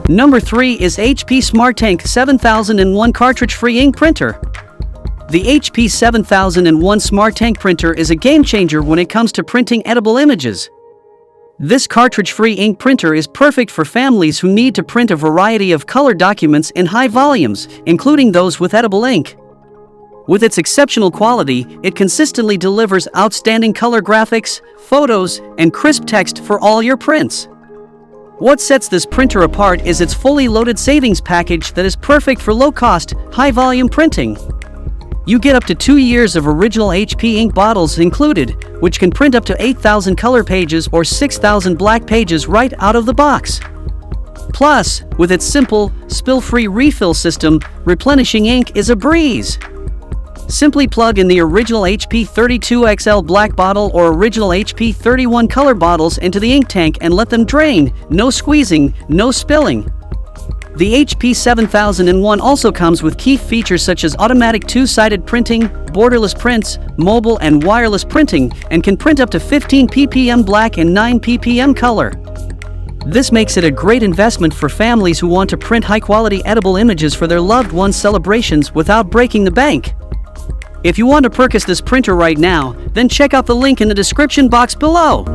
Number 3 is HP SmartTank 7001 cartridge-free ink printer. The HP 7001 SmartTank printer is a game-changer when it comes to printing edible images. This cartridge-free ink printer is perfect for families who need to print a variety of color documents in high volumes, including those with edible ink. With its exceptional quality, it consistently delivers outstanding color graphics, photos, and crisp text for all your prints. What sets this printer apart is its fully loaded savings package that is perfect for low-cost, high-volume printing. You get up to 2 years of original HP ink bottles included, which can print up to 8,000 color pages or 6,000 black pages right out of the box. Plus, with its simple, spill-free refill system, replenishing ink is a breeze. Simply plug in the original HP 32XL black bottle or original HP 31 color bottles into the ink tank and let them drain, no squeezing, no spilling. The HP 7001 also comes with key features such as automatic two-sided printing, borderless prints, mobile and wireless printing, and can print up to 15 ppm black and 9 ppm color. This makes it a great investment for families who want to print high-quality edible images for their loved ones' celebrations without breaking the bank. If you want to purchase this printer right now, then check out the link in the description box below.